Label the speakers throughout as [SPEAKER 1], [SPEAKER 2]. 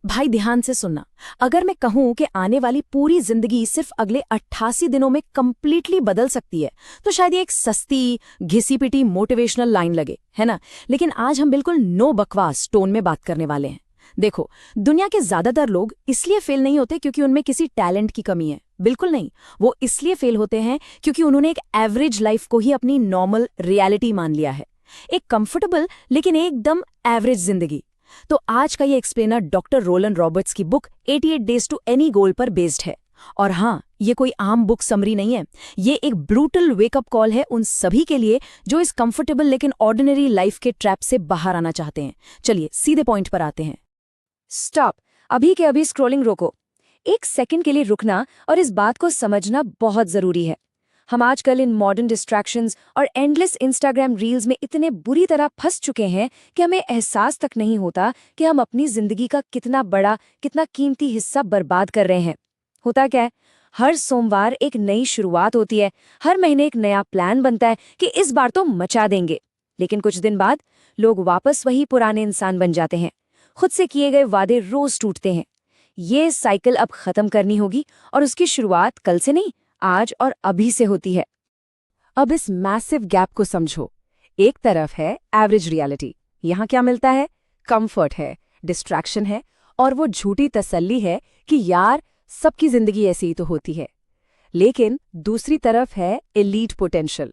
[SPEAKER 1] भाई ध्यान से सुनना। अगर मैं कहूं कि आने वाली पूरी जिंदगी सिर्फ अगले 88 दिनों में कंप्लीटली बदल सकती है, तो शायद ये एक सस्ती घिसी पिटी मोटिवेशनल लाइन लगे, है ना? लेकिन आज हम बिल्कुल नो बकवास टोन में बात करने वाले हैं। देखो, दुनिया के ज्यादातर लोग इसलिए फेल नहीं होते क्योंकि उनमें किसी टैलेंट की कमी है। बिल्कुल नहीं। वो इसलिए फेल होते हैं क्योंकि उन्होंने एक एवरेज लाइफ को ही अपनी नॉर्मल रियलिटी मान लिया है। एक कंफर्टेबल लेकिन एकदम एवरेज जिंदगी। तो आज का ये एक्सप्लेनर डॉक्टर रोलन रॉबर्ट्स की book 88 days to any goal पर बेस्ड है। और हाँ, ये कोई आम बुक समरी नहीं है। ये एक ब्रूटल वेकअप कॉल है उन सभी के लिए जो इस कंफर्टेबल लेकिन ऑर्डिनरी लाइफ के ट्रैप से बाहर आना चाहते हैं। चलिए सीधे पॉइंट पर आते हैं।
[SPEAKER 2] स्टॉप। अभी के अभी स्क्रॉलिंग रोको। एक सेकंड के लिए रुकना और इस बात को समझना बहुत जरूरी है। हम आजकल इन मॉडर्न डिस्ट्रैक्शंस और एंडलेस इंस्टाग्राम रील्स में इतने बुरी तरह फंस चुके हैं कि हमें एहसास तक नहीं होता कि हम अपनी जिंदगी का कितना बड़ा, कितना कीमती हिस्सा बर्बाद कर रहे हैं। होता क्या है, हर सोमवार एक नई शुरुआत होती है, हर महीने एक नया प्लान बनता है कि इस बार तो मचा देंगे। लेकिन कुछ दिन बाद लोग वापस वही पुराने इंसान बन जाते हैं। खुद से किए गए वादे रोज टूटते हैं। ये साइकिल अब खत्म करनी होगी और उसकी शुरुआत कल से नहीं, आज और अभी से होती है।
[SPEAKER 1] अब इस मैसिव गैप को समझो। एक तरफ है एवरेज रियलिटी, यहाँ क्या मिलता है? कंफर्ट है, डिस्ट्रैक्शन है और वो झूठी तसल्ली है कि यार सबकी जिंदगी ऐसी ही तो होती है। लेकिन दूसरी तरफ है एलीट पोटेंशियल।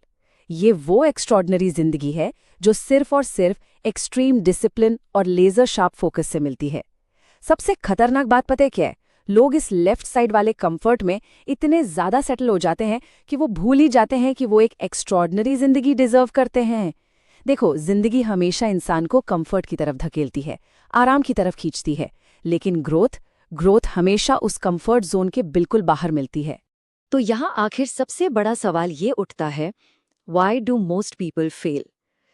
[SPEAKER 1] ये वो एक्स्ट्रॉर्डनरी जिंदगी है जो सिर्फ और सिर्फ एक्सट्रीम डिसिप्लिन और लेजर शार्प फोकस से मिलती है। सबसे खतरनाक बात पता है क्या है? लोग इस लेफ्ट साइड वाले कंफर्ट में इतने ज्यादा सेटल हो जाते हैं कि वो भूल ही जाते हैं कि वो एक एक्स्ट्रॉर्डनरी जिंदगी डिजर्व करते हैं। देखो, जिंदगी हमेशा इंसान को कंफर्ट की तरफ धकेलती है, आराम की तरफ खींचती है, लेकिन ग्रोथ हमेशा उस कंफर्ट जोन के बिल्कुल बाहर मिलती है।
[SPEAKER 2] तो यहाँ आखिर सबसे बड़ा सवाल ये उठता है, why do most people fail?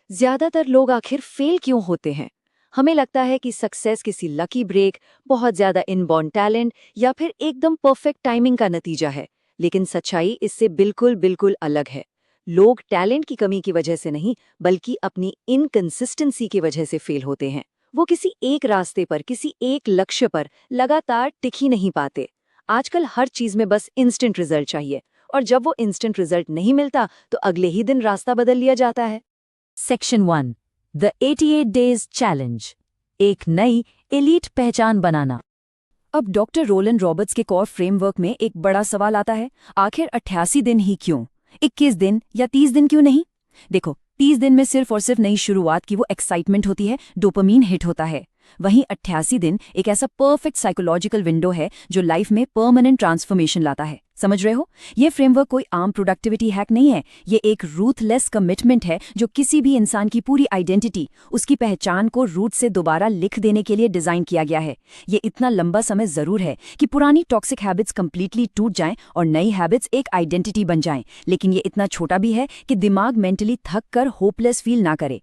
[SPEAKER 2] ज्यादातर लोग आखिर फेल क्यों होते हैं? हमें लगता है कि सक्सेस किसी लकी ब्रेक, बहुत ज्यादा इनबॉर्न टैलेंट या फिर एकदम परफेक्ट टाइमिंग का नतीजा है। लेकिन सच्चाई इससे बिल्कुल बिल्कुल अलग है। लोग टैलेंट की कमी की वजह से नहीं, बल्कि अपनी इनकंसिस्टेंसी की वजह से फेल होते हैं। वो किसी एक रास्ते पर, किसी एक लक्ष्य पर लगातार टिक ही नहीं पाते। आजकल हर चीज में बस इंस्टेंट रिजल्ट चाहिए, और जब वो इंस्टेंट रिजल्ट नहीं मिलता तो अगले ही दिन रास्ता बदल लिया जाता है।
[SPEAKER 1] सेक्शन 1, द 88 डेज चैलेंज, एक नई एलीट पहचान बनाना। अब डॉक्टर रोलन रॉबर्ट्स के कोर फ्रेमवर्क में एक बड़ा सवाल आता है, आखिर 88 दिन ही क्यों? 21 दिन या 30 दिन क्यों नहीं? देखो, 30 दिन में सिर्फ और सिर्फ नई शुरुआत की वो एक्साइटमेंट होती है, डोपामीन हिट होता है। वहीं 88 दिन एक ऐसा परफेक्ट साइकोलॉजिकल विंडो है जो लाइफ में परमानेंट ट्रांसफॉर्मेशन लाता है। समझ रहे हो? ये फ्रेमवर्क कोई आम प्रोडक्टिविटी हैक नहीं है। ये एक रूथलेस कमिटमेंट है जो किसी भी इंसान की पूरी आइडेंटिटी, उसकी पहचान को रूट से दोबारा लिख देने के लिए डिजाइन किया गया है। ये इतना लंबा समय जरूर है कि पुरानी टॉक्सिक हैबिट्स कंप्लीटली टूट जाएं और नई हैबिट्स एक आइडेंटिटी बन जाएं, लेकिन ये इतना छोटा भी है कि दिमाग मेंटली थक कर होपलेस फील ना करे।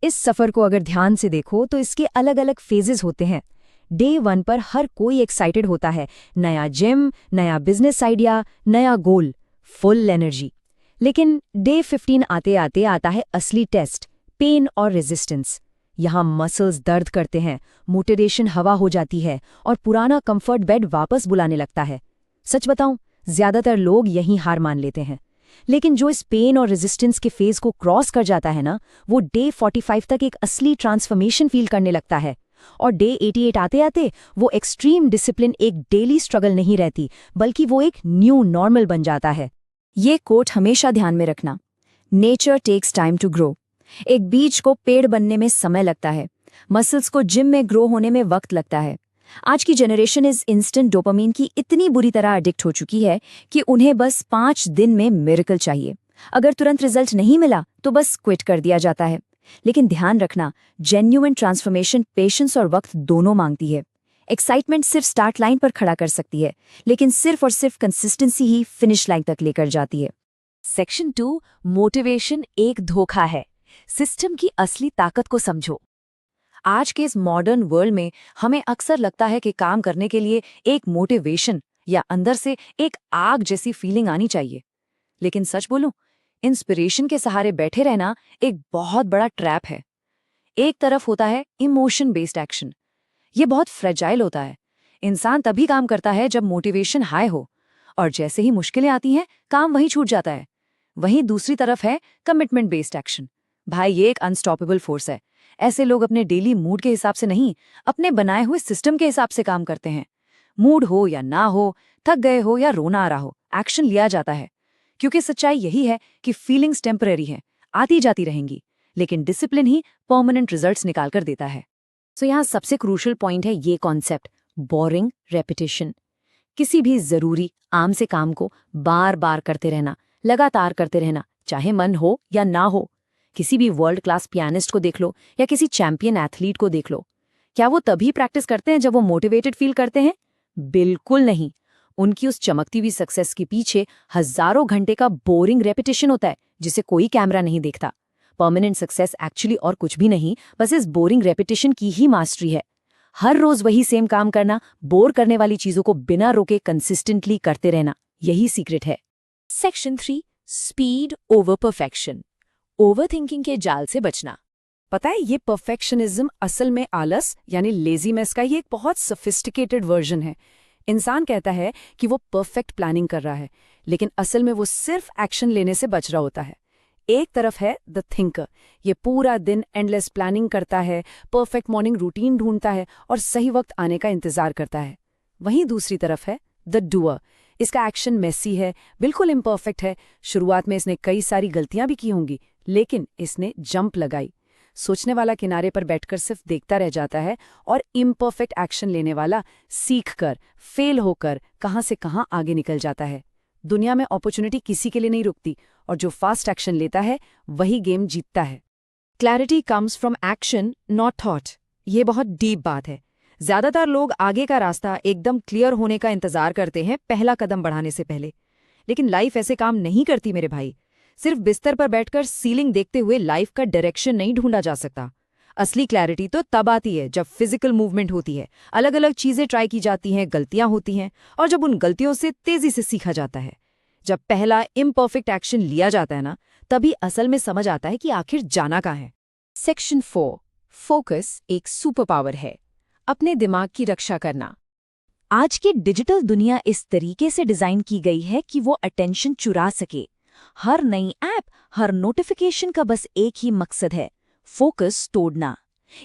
[SPEAKER 1] इस सफर को अगर ध्यान से देखो तो इसके अलग अलग फेजेस होते हैं। डे 1 पर हर कोई एक्साइटेड होता है, नया जिम, नया बिजनेस आइडिया, नया गोल, फुल एनर्जी। लेकिन डे 15 आते आते आता है असली टेस्ट, पेन और रेजिस्टेंस। यहाँ मसल्स दर्द करते हैं, मोटिवेशन हवा हो जाती है और पुराना कंफर्ट बेड वापस बुलाने लगता है। सच बताऊं, ज्यादातर लोग यहीं हार मान लेते हैं। लेकिन जो इस पेन और रेजिस्टेंस के फेज को क्रॉस कर जाता है ना, वो डे 45 तक एक असली ट्रांसफॉर्मेशन फील करने लगता है। और डे 88 आते आते वो एक्सट्रीम डिसिप्लिन एक डेली स्ट्रगल नहीं रहती, बल्कि वो एक न्यू नॉर्मल बन जाता है। ये कोट हमेशा ध्यान में रखना, nature takes time to grow. एक बीज को पेड़ बनने में समय लगता है, मसल्स को जिम में ग्रो होने में वक्त लगता है। आज की जनरेशन इस इंस्टेंट डोपामीन की इतनी बुरी तरह एडिक्ट हो चुकी है कि उन्हें बस 5 दिन में मिरेकल चाहिए। अगर तुरंत रिजल्ट नहीं मिला तो बस क्विट कर दिया जाता है। लेकिन ध्यान रखना, जेन्युइन ट्रांसफॉर्मेशन पेशेंस और वक्त दोनों मांगती है। एक्साइटमेंट सिर्फ स्टार्ट लाइन पर खड़ा कर सकती है, लेकिन सिर्फ और सिर्फ कंसिस्टेंसी ही फिनिश लाइन तक लेकर जाती है।
[SPEAKER 2] सेक्शन 2, मोटिवेशन एक धोखा है। सिस्टम की असली ताकत को समझो। आज के इस मॉडर्न वर्ल्ड में हमें अक्सर लगता है कि काम करने के लिए एक मोटिवेशन या अंदर से एक आग जैसी फीलिंग आनी चाहिए। लेकिन सच बोलूं, इंस्पिरेशन के सहारे बैठे रहना एक बहुत बड़ा ट्रैप है। एक तरफ होता है इमोशन बेस्ड एक्शन, ये बहुत फ्रेजाइल होता है। इंसान तभी काम करता है जब मोटिवेशन हाई हो, और जैसे ही मुश्किलें आती हैं काम वहीं छूट जाता है। वहीं दूसरी तरफ है कमिटमेंट बेस्ड एक्शन। भाई ये एक अनस्टॉपेबल फोर्स है। ऐसे लोग अपने डेली मूड के हिसाब से नहीं, अपने बनाए हुए सिस्टम के हिसाब से काम करते हैं। मूड हो या ना हो, थक गए हो या रोना आ रहा हो, एक्शन लिया जाता है। क्योंकि सच्चाई यही है कि फीलिंग्स टेम्पररी हैं, आती जाती रहेंगी, लेकिन डिसिप्लिन ही परमानेंट रिजल्ट्स निकाल कर देता है। सो यहाँ सबसे क्रूशियल पॉइंट है ये कॉन्सेप्ट, बोरिंग रेपिटेशन। किसी भी जरूरी आम से काम को बार बार करते रहना, लगातार करते रहना, चाहे मन हो या ना हो। किसी भी वर्ल्ड क्लास पियानिस्ट को देख लो या किसी चैंपियन एथलीट को देख लो, क्या वो तभी प्रैक्टिस करते हैं जब वो मोटिवेटेड फील करते हैं? बिल्कुल नहीं। उनकी उस चमकती हुई सक्सेस के पीछे हजारों घंटे का बोरिंग रेपिटेशन होता है, जिसे कोई कैमरा नहीं देखता। परमानेंट सक्सेस एक्चुअली और कुछ भी नहीं, बस इस बोरिंग रेपिटेशन की ही मास्टरी है। हर रोज वही सेम काम करना, बोर करने वाली चीजों को बिना रोके कंसिस्टेंटली करते रहना, यही सीक्रेट है।
[SPEAKER 1] Section 3, speed over perfection. Over thinking के जाल से बचना।
[SPEAKER 2] पता है, ये परफेक्शनिज्म असल में आलस यानी लेजीनेस का ही एक बहुत सोफिस्टिकेटेड वर्जन है। इंसान कहता है कि वो परफेक्ट प्लानिंग कर रहा है, लेकिन असल में वो सिर्फ एक्शन लेने से बच रहा होता है। एक तरफ है द थिंकर, ये पूरा दिन एंडलेस प्लानिंग करता है, परफेक्ट मॉर्निंग रूटीन ढूंढता है और सही वक्त आने का इंतजार करता है। वहीं दूसरी तरफ है द डूअर। इसका एक्शन मेसी है, बिल्कुल इम्परफेक्ट है। शुरुआत में इसने कई सारी गलतियां भी की होंगी, लेकिन इसने जंप लगाई। सोचने वाला किनारे पर बैठकर सिर्फ देखता रह जाता है, और इम्परफेक्ट एक्शन लेने वाला सीखकर, फेल होकर कहां से कहां आगे निकल जाता है। दुनिया में अपॉर्चुनिटी किसी के लिए नहीं रुकती, और जो फास्ट एक्शन लेता है वही गेम जीतता है। Clarity comes from action, not thought. ये बहुत डीप बात है। ज्यादातर लोग आगे का रास्ता एकदम क्लियर होने का इंतजार करते हैं पहला कदम बढ़ाने से पहले, लेकिन लाइफ ऐसे काम नहीं करती मेरे भाई। सिर्फ बिस्तर पर बैठकर सीलिंग देखते हुए लाइफ का डायरेक्शन नहीं ढूंढा जा सकता। असली क्लैरिटी तो तब आती है जब फिजिकल मूवमेंट होती है, अलग अलग चीजें ट्राई की जाती हैं, गलतियां होती हैं, और जब उन गलतियों से तेजी से सीखा जाता है। जब पहला इम्परफेक्ट एक्शन लिया जाता है ना, तभी असल में समझ आता है कि आखिर जाना कहाँ है।
[SPEAKER 1] सेक्शन 4, फोकस एक सुपर पावर है। अपने दिमाग की रक्षा करना। आज की डिजिटल दुनिया इस तरीके से डिजाइन की गई है कि वो अटेंशन चुरा सके। हर नई ऐप, हर नोटिफिकेशन का बस एक ही मकसद है, फोकस तोड़ना।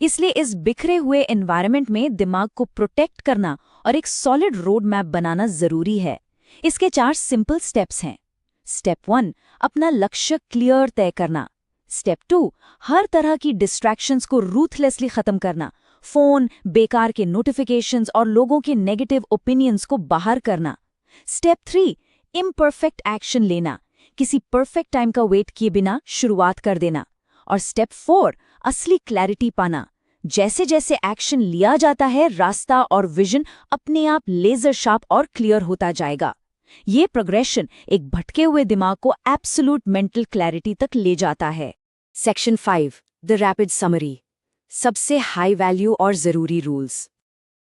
[SPEAKER 1] इसलिए इस बिखरे हुए एनवायरनमेंट में दिमाग को प्रोटेक्ट करना और एक सॉलिड रोड मैप बनाना जरूरी है। इसके 4 सिंपल स्टेप्स हैं। स्टेप 1, अपना लक्ष्य क्लियर तय करना। स्टेप 2, हर तरह की डिस्ट्रैक्शंस को रूथलेसली खत्म करना। फोन, बेकार के नोटिफिकेशंस और लोगों के नेगेटिव ओपिनियंस को बाहर करना। स्टेप 3, इम्परफेक्ट एक्शन लेना। किसी परफेक्ट टाइम का वेट किए बिना शुरुआत कर देना। और स्टेप 4, असली क्लैरिटी पाना। जैसे जैसे एक्शन लिया जाता है, रास्ता और विजन अपने आप लेजर शार्प और क्लियर होता जाएगा। ये प्रोग्रेशन एक भटके हुए दिमाग को एब्सोल्यूट मेंटल क्लैरिटी तक ले जाता है। Section 5, the rapid summary. सबसे हाई वैल्यू और जरूरी रूल्स।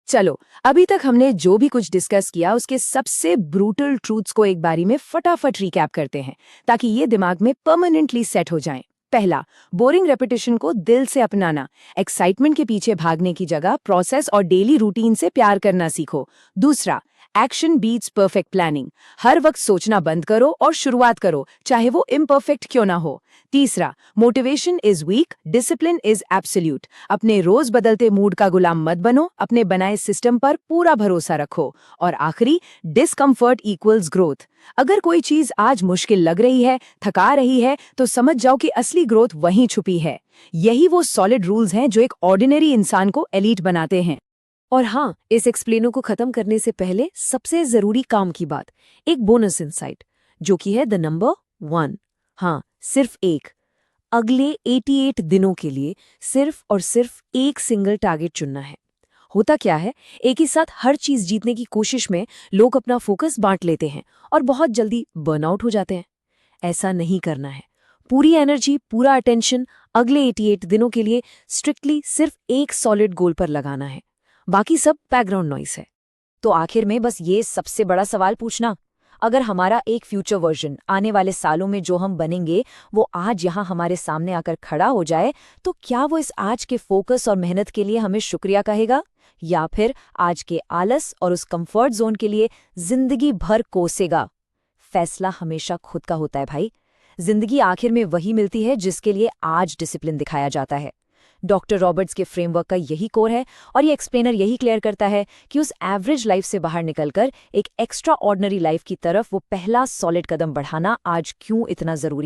[SPEAKER 1] चलो, अभी तक हमने जो भी कुछ डिस्कस किया उसके सबसे ब्रूटल ट्रूथ्स को एक बारी में फटाफट रिकैप करते हैं, ताकि ये दिमाग में परमानेंटली सेट हो जाएं। पहला, बोरिंग रेपिटेशन को दिल से अपनाना। एक्साइटमेंट के पीछे भागने की जगह प्रोसेस और डेली रूटीन से प्यार करना सीखो। दूसरा, एक्शन बीट्स परफेक्ट प्लानिंग। हर वक्त सोचना बंद करो और शुरुआत करो, चाहे वो इम्परफेक्ट क्यों ना हो। तीसरा, motivation is weak, discipline is absolute. अपने रोज बदलते मूड का गुलाम मत बनो, अपने बनाए सिस्टम पर पूरा भरोसा रखो। और आखिरी, डिस्कम्फर्ट इक्वल्स ग्रोथ। अगर कोई चीज आज मुश्किल लग रही है, थका रही है, तो समझ जाओ कि असली ग्रोथ वहीं छुपी है। यही वो सॉलिड रूल्स हैं जो एक ऑर्डिनरी इंसान को एलीट बनाते हैं। और हाँ, इस एक्सप्लेनो को खत्म करने से पहले सबसे जरूरी काम की बात, एक बोनस इनसाइट, जो कि है द नंबर 1। हाँ, सिर्फ एक। अगले 88 दिनों के लिए सिर्फ और सिर्फ एक सिंगल टारगेट चुनना है। होता क्या है, एक ही साथ हर चीज जीतने की कोशिश में लोग अपना फोकस बांट लेते हैं और बहुत जल्दी बर्नआउट हो जाते हैं। ऐसा नहीं करना है। पूरी एनर्जी, पूरा अटेंशन अगले 88 दिनों के लिए स्ट्रिक्टली सिर्फ एक सॉलिड गोल पर लगाना है। बाकी सब बैकग्राउंड नॉइस है। तो आखिर में बस ये सबसे बड़ा सवाल पूछना, अगर हमारा एक फ्यूचर वर्जन आने वाले सालों में जो हम बनेंगे वो आज यहाँ हमारे सामने आकर खड़ा हो जाए, तो क्या वो इस आज के फोकस और मेहनत के लिए हमें शुक्रिया कहेगा, या फिर आज के आलस और उस कंफर्ट जोन के लिए जिंदगी भर कोसेगा? फैसला हमेशा खुद का होता है भाई। जिंदगी आखिर में वही मिलती है जिसके लिए आज डिसिप्लिन दिखाया जाता है। डॉक्टर रॉबर्ट्स के फ्रेमवर्क का यही कोर है, और ये एक्सप्लेनर यही क्लियर करता है कि उस एवरेज लाइफ से बाहर निकलकर एक एक्स्ट्रा ऑर्डिनरी लाइफ की तरफ वो पहला सॉलिड कदम बढ़ाना आज क्यों इतना जरूरी